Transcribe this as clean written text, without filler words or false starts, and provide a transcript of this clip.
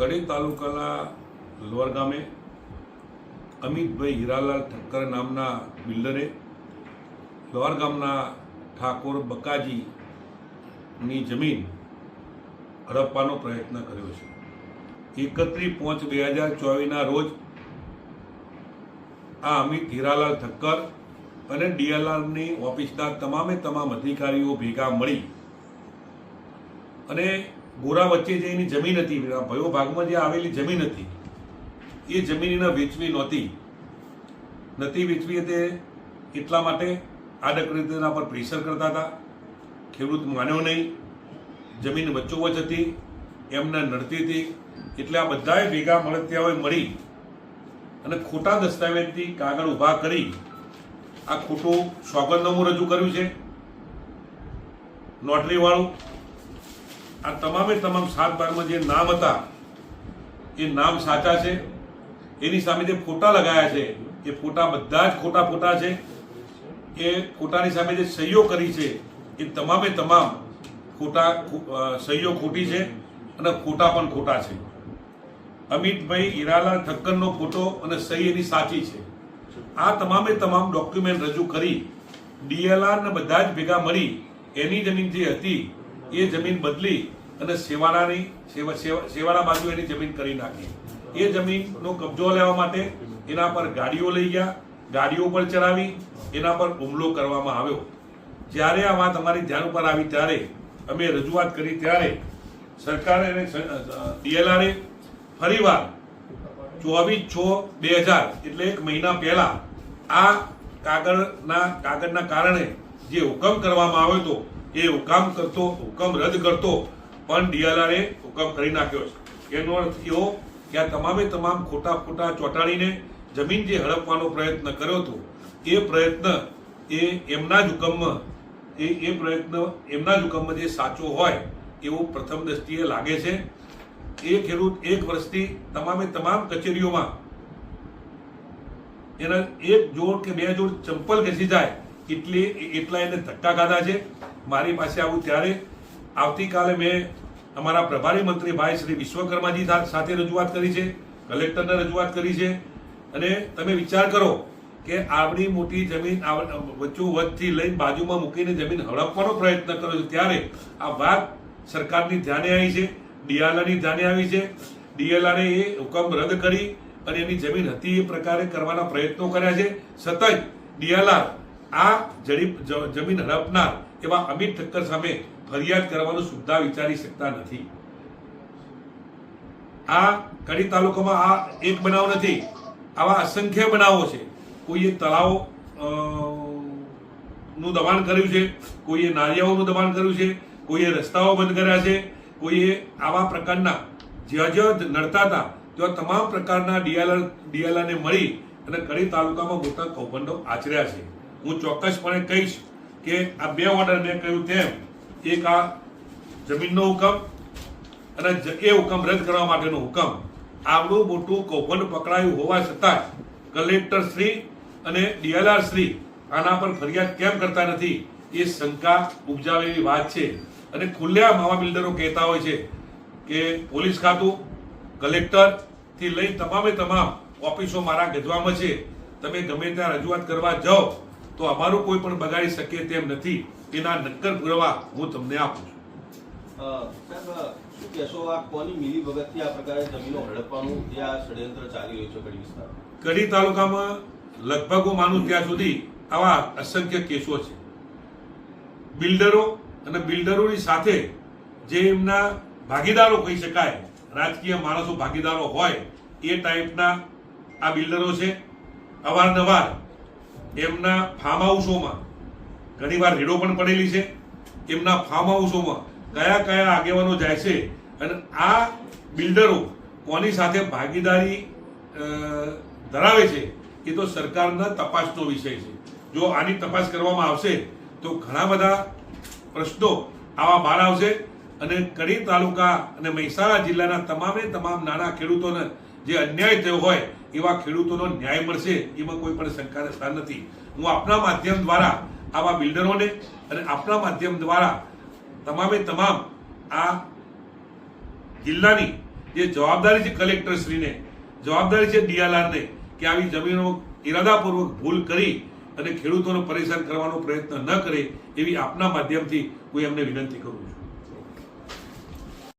કડી તાલુકાના લોર ગામે અમિતભાઈ હીરાલાલ ઠક્કર નામના બિલ્ડરે લોર ગામના ઠાકોર બકાજીની જમીન હડપવાનો પ્રયત્ન કર્યો છે। 31/5/2024ના રોજ આ અમિત હીરાલાલ ઠક્કર અને ડીએલઆરની ઓફિસના તમામ અધિકારીઓ ભેગા મળી અને ગોરા વચ્ચે જે એની જમીન હતી, ભયો ભાગમાં જે આવેલી જમીન હતી, એ જમીન વેચવી નથી વેચવી તે એટલા માટે આડકરી તેના પર પ્રેશર કરતા હતા। ખેડૂત માન્યો નહીં, જમીન વચ્ચોવચ હતી, એમને નડતી હતી, એટલે આ બધાએ ભેગા મળતિયાઓએ મળી અને ખોટા દસ્તાવેજથી કાગળ ઊભા કરી આ ખોટું સોગંદનામું રજૂ કર્યું છે નોટરીવાળું। આ તમામ 7 બારમાં જે નામ હતા એ નામ સાચા છે, એની સામે જે ફોટા લગાયા છે એ ફોટા બધા જ ખોટા ફોટા છે। એ ફોટાની સામે જે સહીઓ કરી છે એ તમામ ખોટા સહીઓ ખોટી છે અને ફોટા પણ ખોટા છે। અમિતભાઈ હીરાલાલ ઠક્કરનો ફોટો અને સહી એની સાચી છે। આ તમામ ડોક્યુમેન્ટ રજૂ કરી ડીએલઆર બધા જ ભેગા મળી એની જમીન જે હતી એ જમીન બદલી અને સેવાડા બાજુ એની જમીન કરી નાખી। એ જમીનનો કબજો લેવા માટે એના પર ગાડીઓ લઈ ગયા, ગાડીઓ પર ચડાવી એના પર હુમલો કરવામાં આવ્યો। જ્યારે આ વાત અમારી ધ્યાન ઉપર આવી ત્યારે અમે રજૂઆત કરી ત્યારે સરકારે અને ડીએલઆરે ફરીવાર 24/6/2000 એટલે 1 મહિના પહેલા આ કાગળના કારણે જે હુકમ કરવામાં આવ્યો હતો એ હુકમ રદ કરતો પણ ડીએલઆરે હુકમ કરી નાખ્યો છે। એનો અર્થ એવો કે આ તમામ ખોટા ચોંટાડીને જમીન જે હડપવાનો પ્રયત્ન કર્યો હતો એ પ્રયત્ન એ એમના જ હુકમમાં જે સાચો હોય એવું પ્રથમ દ્રષ્ટિએ લાગે છે। એ ખેડૂત 1 વર્ષથી તમામ કચેરીઓમાં એના 1 જોડ કે 2 જોડ ચંપલ ઘસી જાય એટલા એને ધક્કા ખાધા છે। મારી પાસે આવું ત્યારે આવતીકાલે મેં અમારા પ્રભારી મંત્રી ભાઈ શ્રી વિશ્વકર્માજી સાથે રજૂઆત કરી છે, કલેક્ટરને રજૂઆત કરી છે। અને તમે વિચાર કરો કે આવડી મોટી જમીન વચ્ચોવચ્ચથી લઈને બાજુમાં મૂકીને જમીન હડપવાનો પ્રયત્ન કર્યો છે ત્યારે આ વાત સરકારની ધ્યાને આવી છે, ડીએલઆરની ધ્યાને આવી છે। ડીએલઆરે એ હુકમ રદ કરી અને એની જમીન હતી એ પ્રકારે કરવાના પ્રયત્નો કર્યા છે। સતત ડીએલઆર આ જમીન હડપનાર એવા અમિત ઠક્કર સામે ફરિયાદ કરવાનું સુદ્ધા વિચારી શકતા નથી। આ કડી તાલુકામાં આ એક બનાવ નથી, આવા અસંખ્ય બનાવો છે। કોઈએ તળાવ નું દબાણ કર્યું છે, કોઈએ નાળિયાઓનું દબાણ કર્યું છે, કોઈએ રસ્તાઓ બંધ કર્યા છે, કોઈએ આવા પ્રકારના જ્યાં નડતા હતા ત્યાં તમામ પ્રકારના ડીએલઆરને મળી અને કડી તાલુકામાં મોટા કૌભાંડો આચર્યા છે। હું ચોક્કસપણે કહીશ કે આ 2 ઓર્ડર મેં કહ્યું તેમ, એક આ જમીનનો હુકમ અને એ હુકમ રદ કરવા માટેનો હુકમ, આવડું મોટું કૌભાંડ પકડાયું હોવા છતાં કલેક્ટર શ્રી અને ડીએલઆર શ્રી આના પર ફરિયાદ કેમ કરતા નથી એ શંકા ઉપજાવેલી વાત છે। અને ખુલ્લેઆમ આવા બિલ્ડરો કહેતા હોય છે કે પોલીસ ખાતું, કલેક્ટરથી લઈ તમામ ઓફિસો મારા ગજવામાં છે, તમે ગમે ત્યાં રજૂઆત કરવા જાઓ તો અમારું કોઈ પણ બગાડી શકે તેમ નથી। એના નક્કર પુરાવા હું તમને આપું છું। શું કહેશો, આ કોની મિલીભગતથી આ પ્રકારે જમીનો હડપવાનું જે આ ષડયંત્ર ચાલી રહ્યું છે કડી વિસ્તારમાં? કડી તાલુકામાં લગભગ હું માનું ત્યાં સુધી આવા અસંખ્ય કેસો છે। બિલ્ડરો અને બિલ્ડરોની સાથે જે એમના ભાગીદારો કહી શકાય, રાજકીય માણસો ભાગીદારો હોય એ ટાઈપના આ બિલ્ડરો છે। અવારનવાર એમના ફાર્મ હાઉસોમાં ઘણીવાર રેડો પણ પડેલી છે। એમના ફાર્મ હાઉસોમાં કયા આગેવાનો જાય છે અને આ બિલ્ડરો કોની સાથે ભાગીદારી ધરાવે છે એ તો સરકારના તપાસનો વિષય છે। જો આની તપાસ કરવામાં આવશે તો ઘણા બધા પ્રશ્નો આવા બહાર આવશે અને કડી તાલુકા અને મહેસાણા જિલ્લાના તમામ નાના ખેડૂતોને જે અન્યાય થયો હોય એવા ખેડૂતોનો ન્યાય મળશે એમાં કોઈ પણ શંકાને સ્થાન નથી। હું આપના માધ્યમ દ્વારા આવા બિલ્ડરોને અને આપના માધ્યમ દ્વારા તમામ આ જિલ્લાની જે જવાબદારી છે કલેક્ટરશ્રીને, જવાબદારી છે ડીઆરઆરને કે આવી જમીનો ઇરાદાપૂર્વક ભૂલ કરી અને ખેડૂતોને પરેશાન કરવાનો પ્રયત્ન ન કરે એવી આપના માધ્યમથી હું એમને વિનંતી કરું છું.